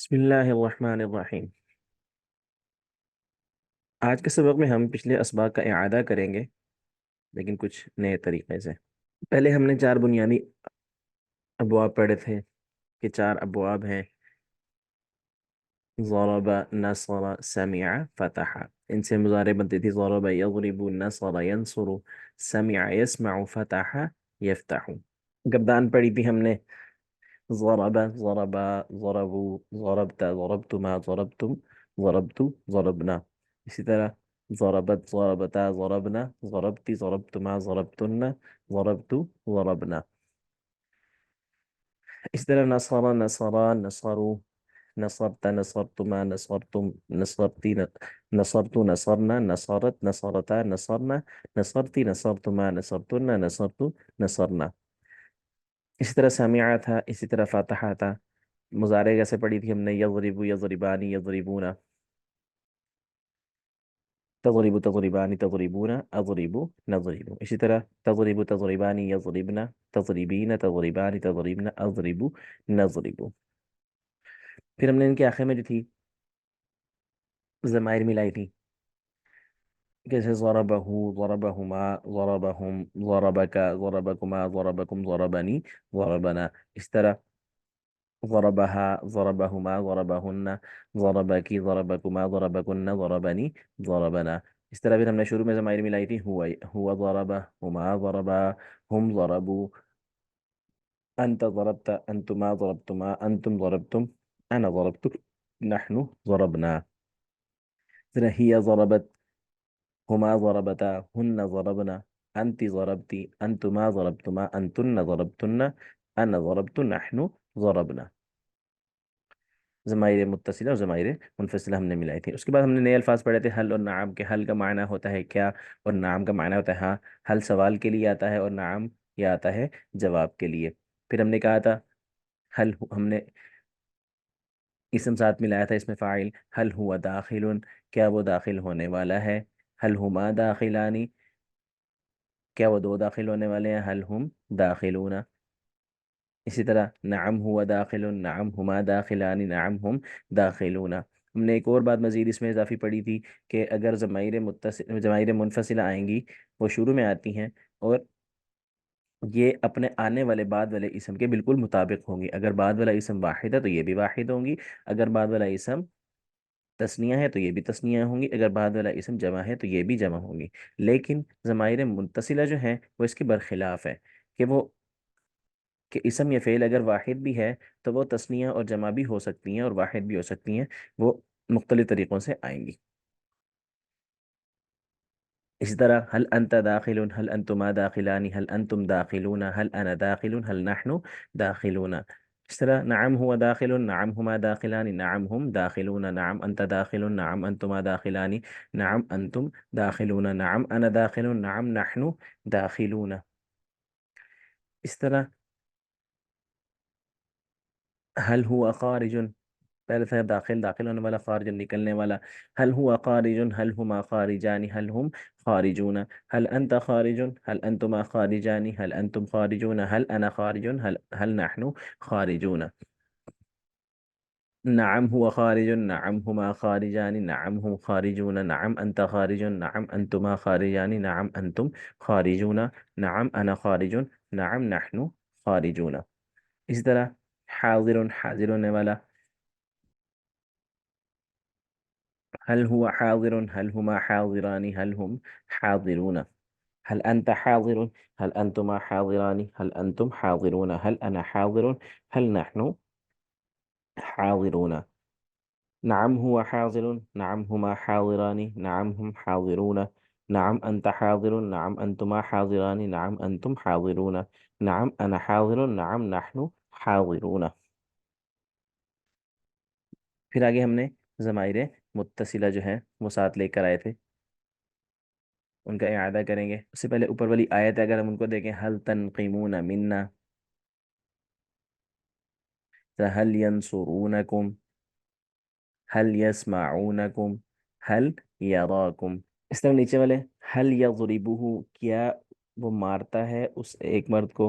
بسم اللہ الرحمن الرحیم۔ آج کے سبق میں ہم پچھلے اسباق کا اعادہ کریں گے، لیکن کچھ نئے طریقے سے۔ پہلے ہم نے چار بنیادی ابواب پڑھے تھے کہ چار ابواب ہیں: ضرب، نصر، سمع، فتح۔ ان سے مضارع بنتی تھی: ضرب یضرب، نصر ینصر، سمع یسمع، فتح یفتح۔ گردان پڑھی تھی ہم نے: ضرب، ضربا، ضربوا، ضربت، ضربتما، ضربتم، ضربت، ضربنا۔ اسی طرح ضربت، ضربتا، ضربنا، ضربتی، ضربتما، ضربتن، ضربت، ضربنا۔ اسی طرح نصر، نصرا، نصروا، نصرت، نصرتما، نصرتم، نصرتی، نصرت، نصرنا، نصرت، نصرتا، نصرنا، نصرتی، نصرتما، نصرتن، نصرت، نصرنا۔ اسی طرح سامعہ تھا، اسی طرح فاتحہ تھا۔ مضارع کیسے پڑھی تھی ہم نے: یضرب، یضربانی، یضربون، تضرب، تضربانی، تضربون، اضرب، نضرب۔ اسی طرح تضرب، تضربانی، یضربن، تضربین، تضربانی، تضربن، اضرب، نضرب۔ پھر ہم نے ان کے آخر میں جو تھی ضمائر ملائی تھی، جیسے ضربہ، ضربہما، ضربہم، ضربک، ضربکما، ضربکم، ضربنی، ضربنا۔ اس طرح ضربها، ضربهما، ضربهن، ضربك، ضربكما، ضربكن، ضربني، ضربنا۔ اس طرح پھر ہم نے شروع میں ضمائر ملائی تھی: هو ضرب، هما ضربا، هم ضربوا، انت ضربت، انتما ضربتما، انتم ضربتم، انا ضربت، نحن ضربنا۔ اس طرح هي ضربت، هما ضربتا، هن ضربنا، انت ضربتي، انتما ضربتما، انتن ضربتن، انا ضربت، نحن ضربنا۔ ضمائر متصلہ اور ضمائر منفصلہ ہم نے ملائی تھی۔ اس کے بعد ہم نے نئے الفاظ پڑھے تھے: حل اور نعم کے۔ حل کا معنی ہوتا ہے کیا، اور نعم کا معنی ہوتا ہے ہاں۔ حل سوال کے لیے آتا ہے اور نعم یہ آتا ہے جواب کے لیے۔ پھر ہم نے کہا تھا حل، ہم نے اسم ساتھ ملایا تھا، اس میں فاعل: حل ہوا داخل، کیا وہ داخل ہونے والا ہے؟ حل ہما داخلانی، کیا وہ دو داخل ہونے والے ہیں؟ حل ہم داخلون۔ اسی طرح نعم ہوا داخل، نعم ہما داخلان، نعم ہم داخلون۔ ہم نے ایک اور بات مزید اس میں اضافی پڑھی تھی کہ اگر ضمائر منفصلہ آئیں گی، وہ شروع میں آتی ہیں اور یہ اپنے آنے والے بعد والے اسم کے بالکل مطابق ہوں گی۔ اگر بعد والا اسم واحد ہے تو یہ بھی واحد ہوں گی، اگر بعد والا اسم تثنیہ ہے تو یہ بھی تثنیہ ہوں گی، اگر بعد والا اسم جمع ہے تو یہ بھی جمع ہوں گی۔ لیکن ضمائر متصلہ جو ہیں وہ اس کے برخلاف ہے، کہ اسم یا فعل اگر واحد بھی ہے تو وہ تثنیہ اور جمع بھی ہو سکتی ہیں اور واحد بھی ہو سکتی ہیں، وہ مختلف طریقوں سے آئیں گی۔ اسی طرح هل انت داخل، هل انتما داخلان، هل انتم داخلون، هل انا داخل، هل نحن داخلون۔ اس طرح نعم هو داخل، نعم هما داخلان، نعم هم داخلون، نعم انت داخل، نعم انتما داخلان، نعم انتم داخلون، نعم انا داخل، نعم نحن داخلون۔ اس طرح هل هو خارج، پہلے تھا داخل، داخل ہونے والا، خارج نکلنے والا۔ هل هو خارج، هل هما خارجان، هل هم خارجون، هل انت خارج، هل انتما خارجان، هل انتم خارجون، هل انا خارج، هل نحن خارجون۔ نعم هو خارج، نعم هما خارجان، نعم هم خارجون، نعم انت خارج، نعم انتما خارجان، نعم انتم خارجون، نعم انا خارج، نعم نحن خارجون۔ اسی طرح حاضر، حاضر ہونے والا: هل هو حاضر، هل هما حاضران، هل هم حاضرون، هل أنت حاضر، هل أنتما حاضران، هل أنتم حاضرون، هل أنا حاضر، هل نحن حاضرون۔ نعم هو حاضر، نعم هما حاضران، نعم هم حاضرون، نعم أنت حاضر، نعم أنتما حاضران، نعم أنتم حاضرون، نعم أنا حاضر، نعم نحن حاضرون۔ پھر آگے ہم نے ضمائر متصلہ جو ہیں وہ ساتھ لے کر آئے تھے، ان کا اعادہ کریں گے۔ اس سے پہلے اوپر والی آیت ہے، اگر ہم ان کو دیکھیں: حل تنقمون منا، هل ينصرونكم، هل يسمعونكم، هل يراكم۔ اس طرح نیچے والے: حل يضربه، کیا وہ مارتا ہے اس ایک مرد کو،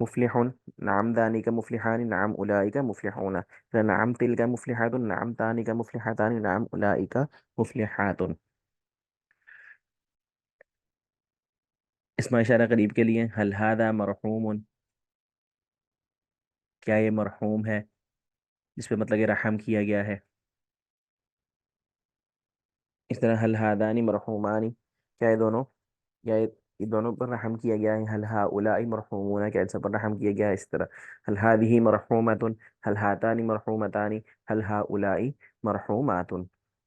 مفلح نعم ذلك مفلحان نعم أولئك مفلحون. نعم تلك مفلحات نعم ذلك مفلحتان نعم أولئك مفلحات. اسم اشارہ قریب کے لیے هل هذا مرحوم، کیا یہ مرحوم ہے، جس پہ مطلب کہ رحم کیا گیا ہے. اس طرح هل هذان مرحومان، کیا یہ دونوں، کیا یہ دونوں پر رحم کیا گیا ہے. هل هؤلاء مرحومون، کیا ان سب پر رحم کیا گیا ہے. اس طرح هل هذه مرحومة، هل هاتان مرحومتان، هل هؤلاء مرحومات.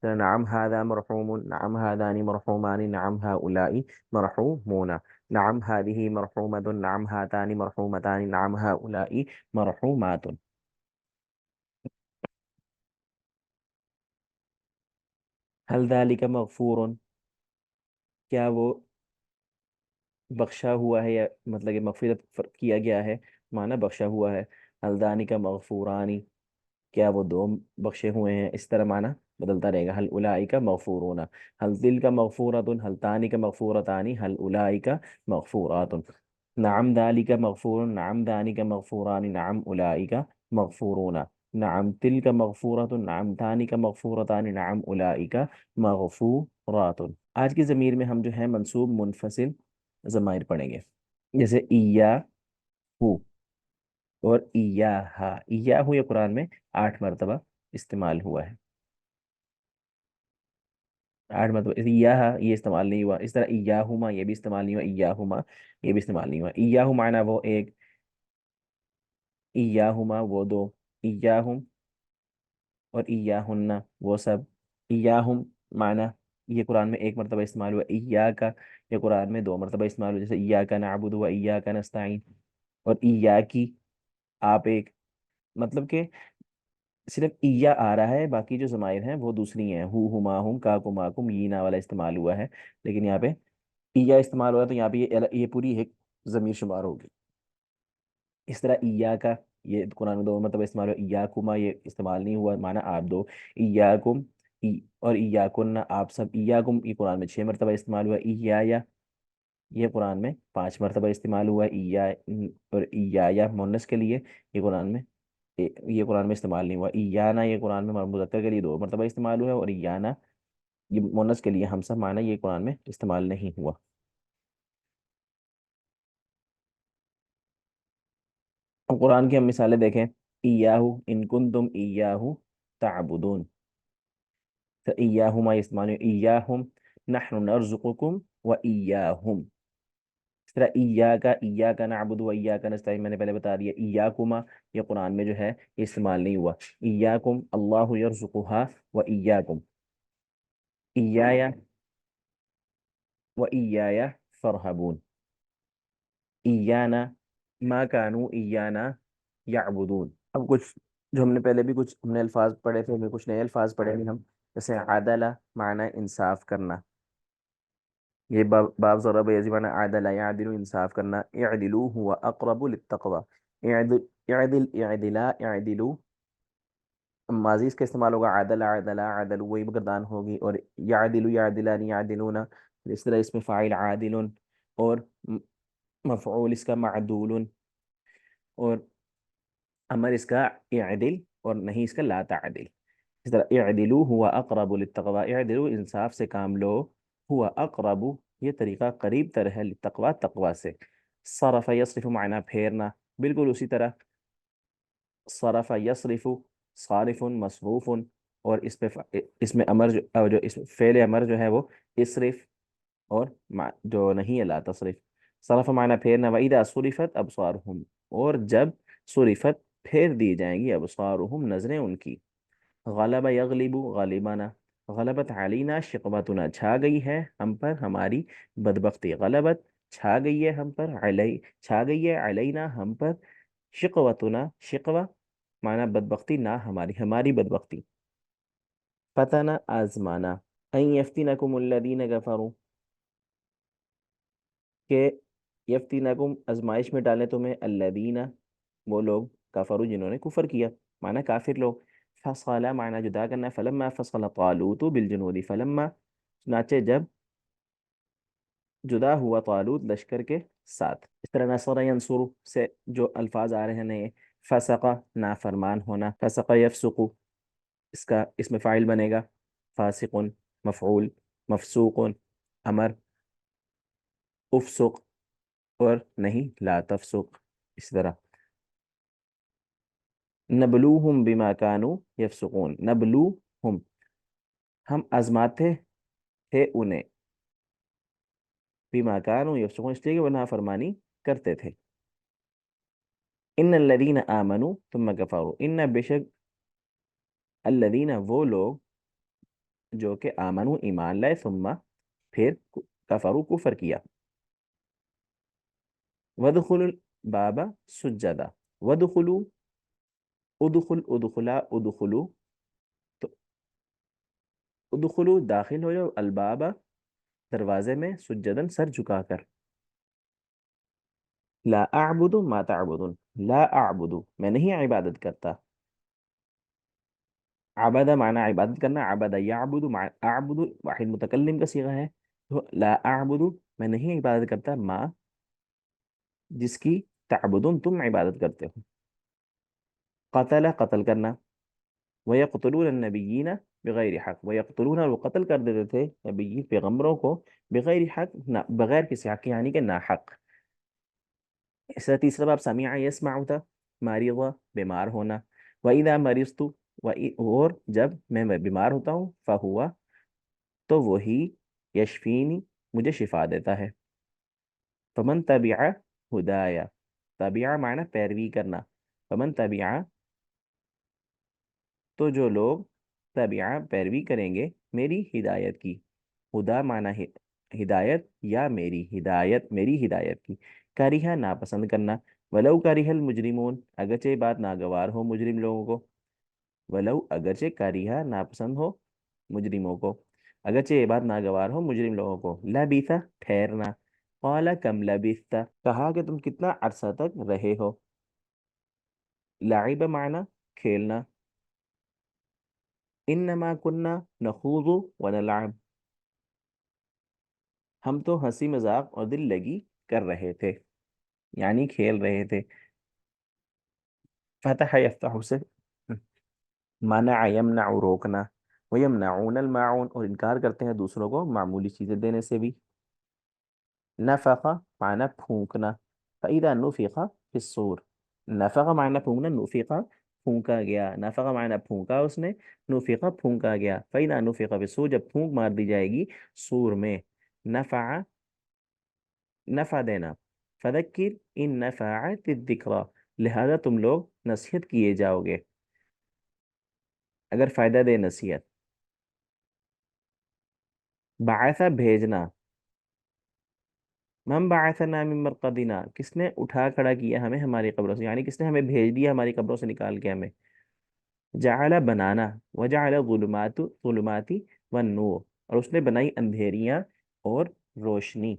نعم هذا مرحوم نعم هذان مرحومان نعم هؤلاء مرحومون. نعم هذه مرحومة نعم هاتان مرحومتان نعم هؤلاء مرحومات. هل ذلك مغفور، کیا وہ بخشا ہوا ہے، یا مطلب کہ مغفرت کیا گیا ہے، معنی بخشا ہوا ہے. الدانی کا مغفورانی، کیا وہ دو بخشے ہوئے ہیں. اس طرح معنی بدلتا رہے گا. حل الائی کا مغفورون، حل دل کا مغفورت، حل تانی کا مغفورتانی، حل الائی کا مغفورات. نعم ذالی کا مغفور نعم دانی کا مغفورانی نعم الائی کا مغفورون. نعم تل کا مغفورت نعم تانی کا مغفورتانی نعم الائی کا مغفورات. آج کی ضمیر میں ہم جو ہے منصوب منفصل ضمائر پڑھیں گے. جیسے ایا ہو اور ایاہا. ایاہو یہ قرآن میں 8 مرتبہ استعمال ہوا ہے. 8 مرتبہ. ایاہا یہ استعمال نہیں ہوا. اس طرح ایاہما یہ بھی استعمال نہیں ہوا. ایاہما یہ بھی استعمال نہیں ہوا. ایاہو معنی وہ ایک، ایاہما وہ دو، ایاہم اور ایاہن وہ سب. ایاہم معنی یہ قرآن میں 1 مرتبہ استعمال ہوا. ایاکا یہ قرآن میں 2 مرتبہ استعمال ہوا. جیسے ایاکا نعبد و ایاکا نستعین. اور ایاکی آپ ایک، مطلب کہ صرف ایا آ رہا ہے، باقی جو ضمائر ہیں وہ دوسری ہیں. ہو ہما ہم کا کما کم ینا والا استعمال ہوا ہے. لیکن یہاں پہ ایا استعمال ہوا ہے تو یہاں پہ یہ پوری ایک ضمیر شمار ہوگی. اس طرح ایا کا یہ قرآن میں 2 مرتبہ استعمال ہوا. ایا کما یہ استعمال نہیں ہوا، معنی آپ دو. ایا کم اور ایا کن آپ سب. ایا کم یہ قرآن میں 6 مرتبہ استعمال ہوا. ایا یہ قرآن میں 5 مرتبہ استعمال ہوا. ایا اور ایا مونس کے لیے یہ قرآن میں یہ قرآن میں استعمال نہیں ہوا. ایانا یہ قرآن میں مذکر کے لیے 2 مرتبہ استعمال ہوا ہے. اور ایانا یہ مونس کے لیے ہمسا معنی یہ قرآن میں استعمال نہیں ہوا. اور قرآن کی ہم مثالیں دیکھیں. ایاہو ان کنتم ایاہو تعبدون. تو ایاہما استعمال ہوا. ایاہم نحن نرزقکم و ایاہم. اس طرح ایاکا نعبد و ایاکا نستعین میں نے پہلے بتا دیا. ایاکما یہ قرآن میں جو ہے یہ استعمال نہیں ہوا. ایاکم اللہ یرزقها و ایاکم. ایایا و ایایا فرحبون. ایانا ما کانوا ایانا یعبدون. اب کچھ جو ہم نے پہلے بھی کچھ ہم نے الفاظ پڑھے تھے، ہمیں کچھ نئے الفاظ پڑھے ہیں ہم. جیسے عدلہ معنی انصاف کرنا. یہ باب ضرب یزی معنی عدل یعدل انصاف کرنا. اعدلوا هو اقرب للتقوى. اعدل اعدلا اعدلوا ماضی اس کا استعمال ہوگا. عدل عدلا عدل وہی گردان ہوگی. اور یعدل یعدلان یعدلون. اس طرح اس میں فاعل عادل اور مفعول اس کا معدول، اور امر اس کا اعدل اور نہیں اس کا لا تعدل. اس طرح اعدلوا هو اقرب للتقوى. اعدلوا انصاف سے کام لو. هو اقرب یہ طریقہ قریب تر ہے للتقوى تقوی سے. صرف یصرف معنی پھیرنا. بالکل اسی طرح صرف یصرف صارف مصروف. اور اس میں امر جو اس فعل امر جو ہے وہ اصرف اور جو نہیں ہے لا تصرف. صرف معنی پھیرنا. وَإِذَا صُرِفَتْ أَبْصَارُهُمْ اور جب صرفت پھیر دی جائیں گی ابصارهم نظریں ان کی. غلب یغلب غالبانہ. غلبت علینا شقوتنا چھا گئی ہے ہم پر ہماری بدبختی. غلبت چھا گئی ہے ہم پر، چھا گئی ہے علینا ہم پر. شقوتنا شقوہ معنی بدبختی، نہ ہماری ہماری بدبختی. فتنہ آزمانا. ان یفتنکم الذین کفروا کہ یفتنکم آزمائش میں ڈالیں تمہیں الذین وہ لوگ کفروا جنہوں نے کفر کیا، معنی کافر لوگ. فصل معنی جدا کرنا. فلما فصل طالوت بالجنود. فلما چنانچہ جب جدا ہوا طالوت لشکر کے ساتھ. اس طرح نصر ینصر سے جو الفاظ آ رہے ہیں نئے. فسقہ نافرمان ہونا. فسقہ یفسق اس میں فاعل بنے گا. فاسق مفعول. مفسوق امر. افسق اور نہیں لا تفسق. اس طرح نبلوہم بما کانوا یفسقون. نبلوہم ہم آزماتے تھے انہیں. بما کانوا یفسقون اس لیے کہ وہ نافرمانی کرتے تھے. ان الذین آمنوا ثم کفروا. ان بے شک الذین وہ لوگ جو کہ آمنوا ایمان لائے ثم پھر کفروا کفر کیا. وادخلوا الباب سجدا. وادخلوا ادخلا ادخلوا تو ادخلوا داخل ہو جاؤ الباب دروازے میں سجدن سر جھکا کر. لا اعبد ما تعبدون. لا اعبد میں نہیں عبادت کرتا. عبد معنی عبادت کرنا. عبد یعبد اعبد واحد متکلم کا صیغہ ہے. تو لا اعبد میں نہیں عبادت کرتا ما جس کی تعبدون تم عبادت کرتے ہو. قتل قتل کرنا. وَيَقْتُلُونَ النَّبِيِّينَ بغیر حق. وَيَقْتُلُونَ اور وہ قتل کر دیتے تھے نبی پیغمبروں کو بغیر حق بغیر کسی حق یعنی کہ نا حق. اس طرح تیسرا باب سمیع یسمع تھا. مریض بیمار ہونا. وَإِذَا مَرِضْتُ اور جب میں بیمار ہوتا ہوں فَهُوَ تو وہی یشفینی مجھے شفا دیتا ہے. فمن تبع ہدایا. تبع معنی پیروی کرنا. فمن تبع تو جو لوگ تبع پیروی کریں گے میری ہدایت کی. ہدا معنی ہدایت یا میری ہدایت میری ہدایت کی. کریہ ناپسند کرنا. ولو کریہ المجرمون اگرچہ یہ بات ناگوار ہو مجرم لوگوں کو. ولو اگرچہ کریہ ناپسند ہو مجرموں کو. اگرچہ یہ بات ناگوار ہو مجرم لوگوں کو. لبیثا ٹھہرنا. قال کم لبثت کہا کہ تم کتنا عرصہ تک رہے ہو. لعب معنی کھیلنا. انما كنا نخوض ونلعب ہم تو ہنسی مذاق اور دل لگی کر رہے تھے یعنی کھیل رہے تھے. فتح یفتح سے منع یمنع روکنا. ویمنعون الماعون اور انکار کرتے ہیں دوسروں کو معمولی چیزیں دینے سے بھی. نفخ معنی پھونکنا. فإذا نفخ في الصور. نفخ معنی پھونکنا. نفخ پھونکا گیا. نفخ معنی پھونکا اس نے. نفخ پھونکا گیا. فإذا نفخ في الصور جب پھونک مار دی جائے گی سور میں. نفع نفع دینا. فذکر ان نفعت الذکری لہذا تم لوگ نصیحت کیے جاؤ گے اگر فائدہ دے نصیحت. بعث بھیجنا. من بعثنا من مرقدنا کس نے اٹھا کھڑا کیا ہمیں ہماری قبروں سے یعنی کس نے ہمیں بھیج دیا ہماری قبروں سے نکال کے ہمیں. جعل بنانا. وجعل ظلماتی والنور اور اس نے بنائی اندھیریاں اور روشنی.